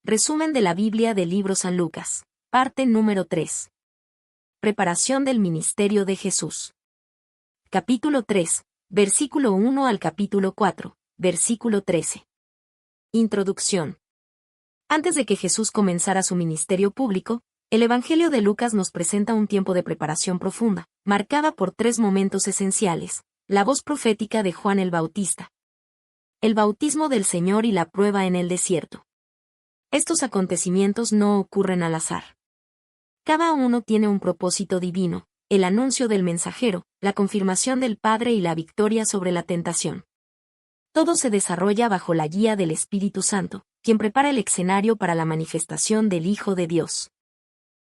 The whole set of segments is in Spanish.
Resumen de la Biblia del libro San Lucas. Parte número 3. Preparación del ministerio de Jesús. Capítulo 3, versículo 1 al capítulo 4, versículo 13. Introducción. Antes de que Jesús comenzara su ministerio público, el Evangelio de Lucas nos presenta un tiempo de preparación profunda, marcada por tres momentos esenciales: la voz profética de Juan el Bautista, el bautismo del Señor y la prueba en el desierto. Estos acontecimientos no ocurren al azar. Cada uno tiene un propósito divino: el anuncio del mensajero, la confirmación del Padre y la victoria sobre la tentación. Todo se desarrolla bajo la guía del Espíritu Santo, quien prepara el escenario para la manifestación del Hijo de Dios.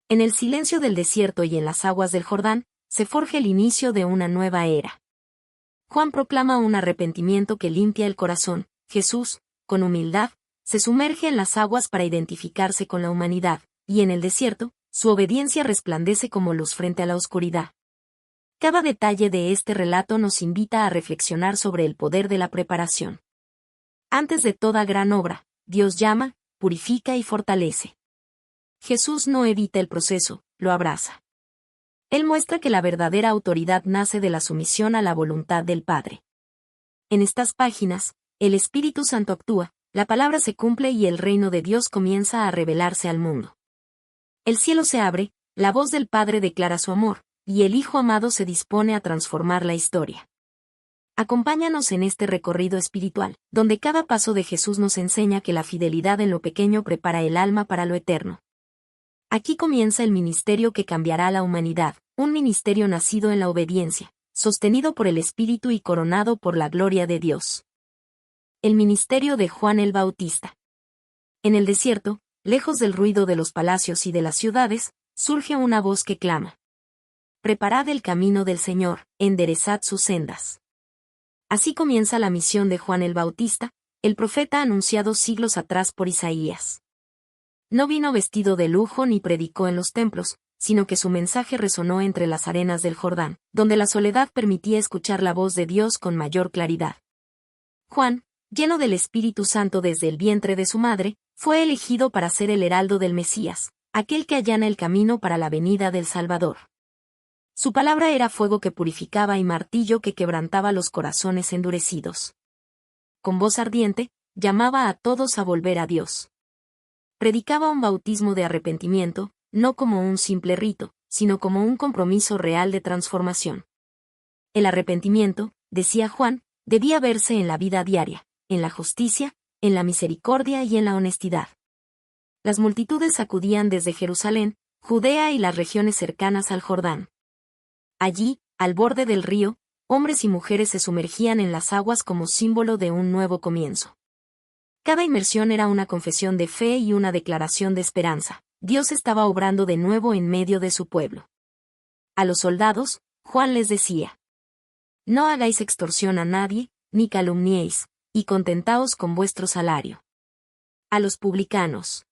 En el silencio del desierto y en las aguas del Jordán, se forja el inicio de una nueva era. Juan proclama un arrepentimiento que limpia el corazón. Jesús, con humildad, se sumerge en las aguas para identificarse con la humanidad, y en el desierto, su obediencia resplandece como luz frente a la oscuridad. Cada detalle de este relato nos invita a reflexionar sobre el poder de la preparación. Antes de toda gran obra, Dios llama, purifica y fortalece. Jesús no evita el proceso, lo abraza. Él muestra que la verdadera autoridad nace de la sumisión a la voluntad del Padre. En estas páginas, el Espíritu Santo actúa, la palabra se cumple y el reino de Dios comienza a revelarse al mundo. El cielo se abre, la voz del Padre declara su amor, y el Hijo amado se dispone a transformar la historia. Acompáñanos en este recorrido espiritual, donde cada paso de Jesús nos enseña que la fidelidad en lo pequeño prepara el alma para lo eterno. Aquí comienza el ministerio que cambiará a la humanidad, un ministerio nacido en la obediencia, sostenido por el Espíritu y coronado por la gloria de Dios. El ministerio de Juan el Bautista. En el desierto, lejos del ruido de los palacios y de las ciudades, surge una voz que clama: «Preparad el camino del Señor, enderezad sus sendas». Así comienza la misión de Juan el Bautista, el profeta anunciado siglos atrás por Isaías. No vino vestido de lujo ni predicó en los templos, sino que su mensaje resonó entre las arenas del Jordán, donde la soledad permitía escuchar la voz de Dios con mayor claridad. Juan, lleno del Espíritu Santo desde el vientre de su madre, fue elegido para ser el heraldo del Mesías, aquel que allana el camino para la venida del Salvador. Su palabra era fuego que purificaba y martillo que quebrantaba los corazones endurecidos. Con voz ardiente, llamaba a todos a volver a Dios. Predicaba un bautismo de arrepentimiento, no como un simple rito, sino como un compromiso real de transformación. El arrepentimiento, decía Juan, debía verse en la vida diaria, en la justicia, en la misericordia y en la honestidad. Las multitudes acudían desde Jerusalén, Judea y las regiones cercanas al Jordán. Allí, al borde del río, hombres y mujeres se sumergían en las aguas como símbolo de un nuevo comienzo. Cada inmersión era una confesión de fe y una declaración de esperanza. Dios estaba obrando de nuevo en medio de su pueblo. A los soldados, Juan les decía: «No hagáis extorsión a nadie, ni calumniéis, y contentaos con vuestro salario». A los publicanos: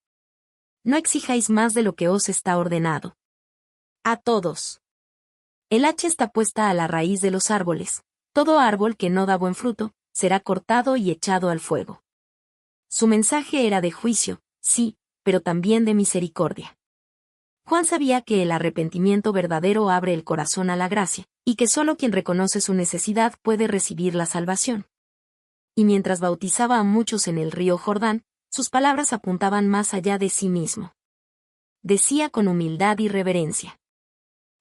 «No exijáis más de lo que os está ordenado». A todos: «El hacha está puesta a la raíz de los árboles. Todo árbol que no da buen fruto, será cortado y echado al fuego». Su mensaje era de juicio, sí, pero también de misericordia. Juan sabía que el arrepentimiento verdadero abre el corazón a la gracia, y que solo quien reconoce su necesidad puede recibir la salvación. Y mientras bautizaba a muchos en el río Jordán, sus palabras apuntaban más allá de sí mismo. Decía con humildad y reverencia: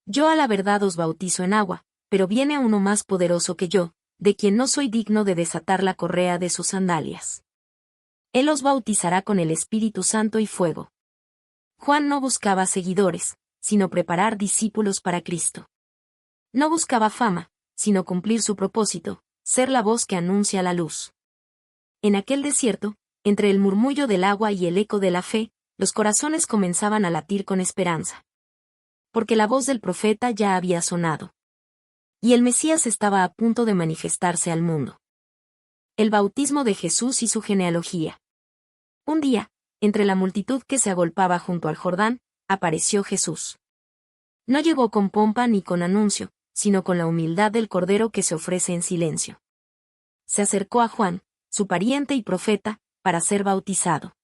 «Yo a la verdad os bautizo en agua, pero viene uno más poderoso que yo, de quien no soy digno de desatar la correa de sus sandalias. Él os bautizará con el Espíritu Santo y fuego». Juan no buscaba seguidores, sino preparar discípulos para Cristo. No buscaba fama, sino cumplir su propósito, ser la voz que anuncia la luz. En aquel desierto, entre el murmullo del agua y el eco de la fe, los corazones comenzaban a latir con esperanza. Porque la voz del profeta ya había sonado. Y el Mesías estaba a punto de manifestarse al mundo. El bautismo de Jesús y su genealogía. Un día, entre la multitud que se agolpaba junto al Jordán, apareció Jesús. No llegó con pompa ni con anuncio, sino con la humildad del Cordero que se ofrece en silencio. Se acercó a Juan, su pariente y profeta, para ser bautizado.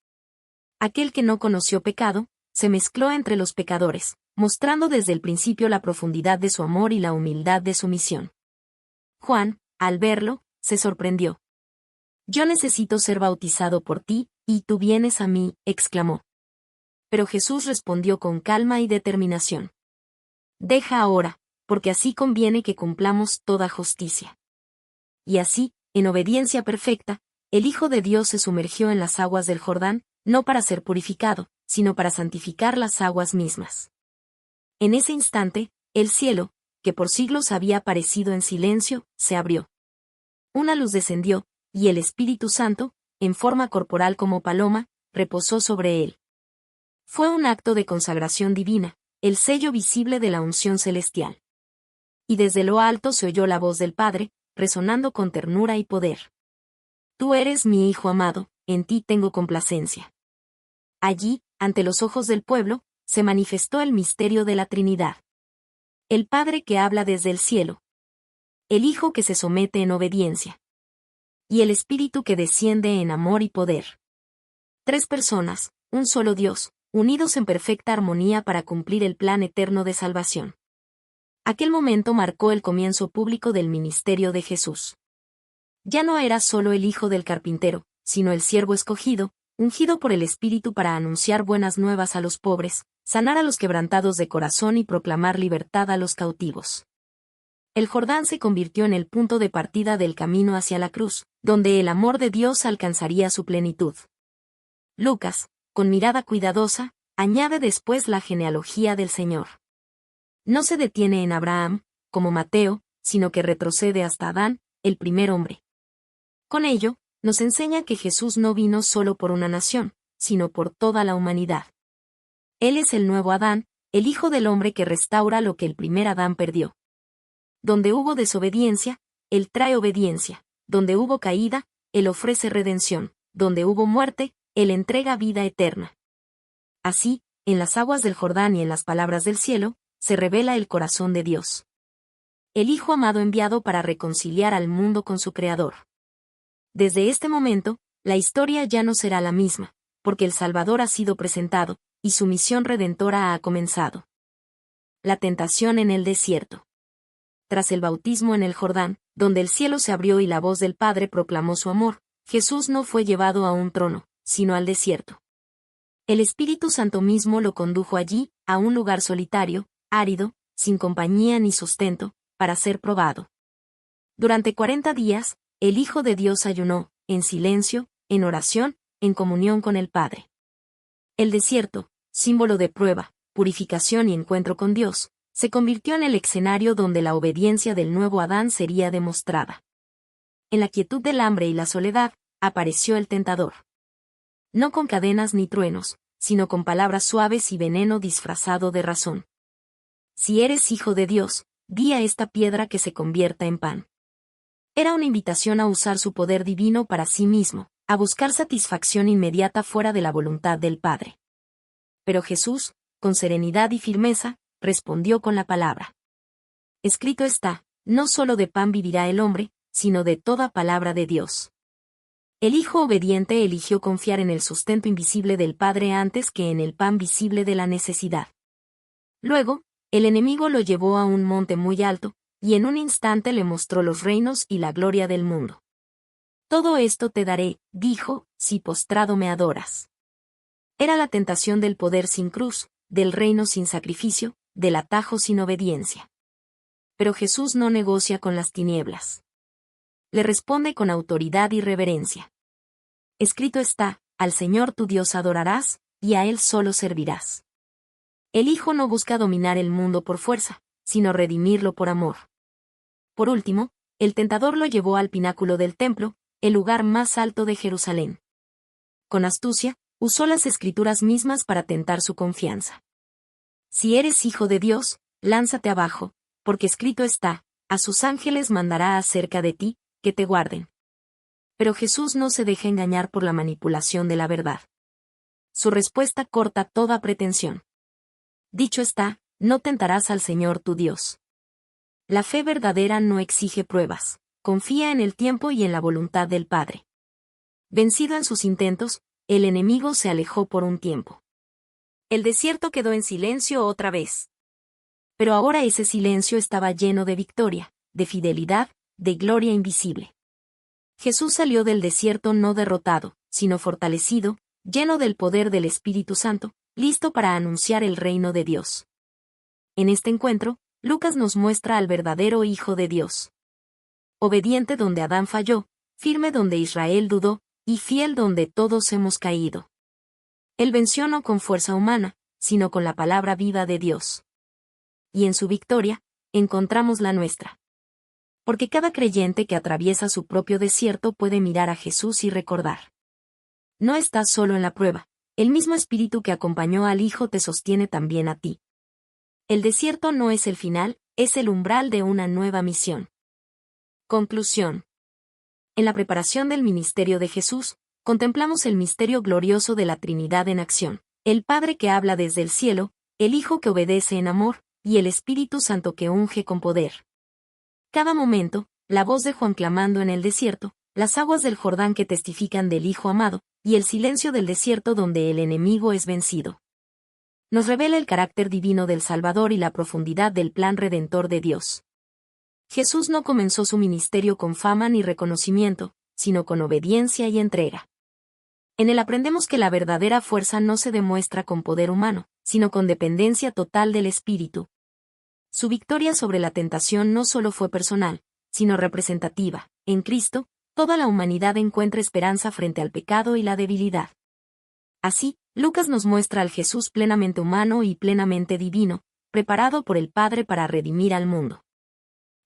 Aquel que no conoció pecado, se mezcló entre los pecadores, mostrando desde el principio la profundidad de su amor y la humildad de su misión. Juan, al verlo, se sorprendió. «Yo necesito ser bautizado por ti, y tú vienes a mí», exclamó. Pero Jesús respondió con calma y determinación. «Deja ahora, porque así conviene que cumplamos toda justicia». Y así, en obediencia perfecta, el Hijo de Dios se sumergió en las aguas del Jordán, no para ser purificado, sino para santificar las aguas mismas. En ese instante, el cielo, que por siglos había parecido en silencio, se abrió. Una luz descendió, y el Espíritu Santo, en forma corporal como paloma, reposó sobre él. Fue un acto de consagración divina, el sello visible de la unción celestial. Y desde lo alto se oyó la voz del Padre, resonando con ternura y poder. «Tú eres mi Hijo amado, en ti tengo complacencia». Allí, ante los ojos del pueblo, se manifestó el misterio de la Trinidad. El Padre que habla desde el cielo. El Hijo que se somete en obediencia. Y el Espíritu que desciende en amor y poder. Tres personas, un solo Dios, unidos en perfecta armonía para cumplir el plan eterno de salvación. Aquel momento marcó el comienzo público del ministerio de Jesús. Ya no era solo el hijo del carpintero, sino el siervo escogido, ungido por el Espíritu para anunciar buenas nuevas a los pobres, sanar a los quebrantados de corazón y proclamar libertad a los cautivos. El Jordán se convirtió en el punto de partida del camino hacia la cruz, donde el amor de Dios alcanzaría su plenitud. Lucas, con mirada cuidadosa, añade después la genealogía del Señor. No se detiene en Abraham, como Mateo, sino que retrocede hasta Adán, el primer hombre. Con ello, nos enseña que Jesús no vino solo por una nación, sino por toda la humanidad. Él es el nuevo Adán, el Hijo del Hombre que restaura lo que el primer Adán perdió. Donde hubo desobediencia, Él trae obediencia. Donde hubo caída, Él ofrece redención. Donde hubo muerte, Él entrega vida eterna. Así, en las aguas del Jordán y en las palabras del cielo, se revela el corazón de Dios. El Hijo amado enviado para reconciliar al mundo con su Creador. Desde este momento, la historia ya no será la misma, porque el Salvador ha sido presentado, y su misión redentora ha comenzado. La tentación en el desierto. Tras el bautismo en el Jordán, donde el cielo se abrió y la voz del Padre proclamó su amor, Jesús no fue llevado a un trono, sino al desierto. El Espíritu Santo mismo lo condujo allí, a un lugar solitario, árido, sin compañía ni sustento, para ser probado. Durante 40 días, el Hijo de Dios ayunó, en silencio, en oración, en comunión con el Padre. El desierto, símbolo de prueba, purificación y encuentro con Dios, se convirtió en el escenario donde la obediencia del nuevo Adán sería demostrada. En la quietud del hambre y la soledad, apareció el tentador. No con cadenas ni truenos, sino con palabras suaves y veneno disfrazado de razón. Si eres hijo de Dios, di a esta piedra que se convierta en pan. Era una invitación a usar su poder divino para sí mismo, a buscar satisfacción inmediata fuera de la voluntad del Padre. Pero Jesús, con serenidad y firmeza, respondió con la palabra. Escrito está, no solo de pan vivirá el hombre, sino de toda palabra de Dios. El Hijo obediente eligió confiar en el sustento invisible del Padre antes que en el pan visible de la necesidad. Luego, el enemigo lo llevó a un monte muy alto, y en un instante le mostró los reinos y la gloria del mundo. Todo esto te daré, dijo, si postrado me adoras. Era la tentación del poder sin cruz, del reino sin sacrificio, del atajo sin obediencia. Pero Jesús no negocia con las tinieblas. Le responde con autoridad y reverencia. Escrito está, al Señor tu Dios adorarás, y a Él solo servirás. El Hijo no busca dominar el mundo por fuerza, sino redimirlo por amor. Por último, el tentador lo llevó al pináculo del templo, el lugar más alto de Jerusalén. Con astucia, usó las Escrituras mismas para tentar su confianza. Si eres hijo de Dios, lánzate abajo, porque escrito está, a sus ángeles mandará acerca de ti, que te guarden. Pero Jesús no se deja engañar por la manipulación de la verdad. Su respuesta corta toda pretensión. Dicho está, no tentarás al Señor tu Dios. La fe verdadera no exige pruebas, confía en el tiempo y en la voluntad del Padre. Vencido en sus intentos, el enemigo se alejó por un tiempo. El desierto quedó en silencio otra vez. Pero ahora ese silencio estaba lleno de victoria, de fidelidad, de gloria invisible. Jesús salió del desierto no derrotado, sino fortalecido, lleno del poder del Espíritu Santo, listo para anunciar el reino de Dios. En este encuentro, Lucas nos muestra al verdadero Hijo de Dios. Obediente donde Adán falló, firme donde Israel dudó, y fiel donde todos hemos caído. Él venció no con fuerza humana, sino con la palabra viva de Dios. Y en su victoria, encontramos la nuestra. Porque cada creyente que atraviesa su propio desierto puede mirar a Jesús y recordar. No estás solo en la prueba, el mismo Espíritu que acompañó al Hijo te sostiene también a ti. El desierto no es el final, es el umbral de una nueva misión. Conclusión. En la preparación del ministerio de Jesús, contemplamos el misterio glorioso de la Trinidad en acción, el Padre que habla desde el cielo, el Hijo que obedece en amor, y el Espíritu Santo que unge con poder. Cada momento, la voz de Juan clamando en el desierto, las aguas del Jordán que testifican del Hijo amado, y el silencio del desierto donde el enemigo es vencido. Nos revela el carácter divino del Salvador y la profundidad del plan redentor de Dios. Jesús no comenzó su ministerio con fama ni reconocimiento, sino con obediencia y entrega. En él aprendemos que la verdadera fuerza no se demuestra con poder humano, sino con dependencia total del Espíritu. Su victoria sobre la tentación no solo fue personal, sino representativa. En Cristo, toda la humanidad encuentra esperanza frente al pecado y la debilidad. Así, Lucas nos muestra al Jesús plenamente humano y plenamente divino, preparado por el Padre para redimir al mundo.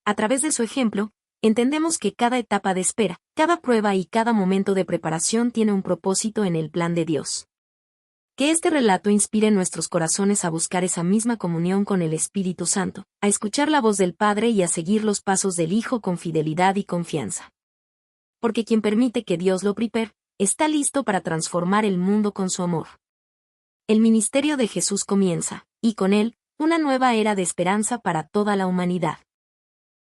A través de su ejemplo, entendemos que cada etapa de espera, cada prueba y cada momento de preparación tiene un propósito en el plan de Dios. Que este relato inspire nuestros corazones a buscar esa misma comunión con el Espíritu Santo, a escuchar la voz del Padre y a seguir los pasos del Hijo con fidelidad y confianza. Porque quien permite que Dios lo prepare, está listo para transformar el mundo con su amor. El ministerio de Jesús comienza, y con él, una nueva era de esperanza para toda la humanidad.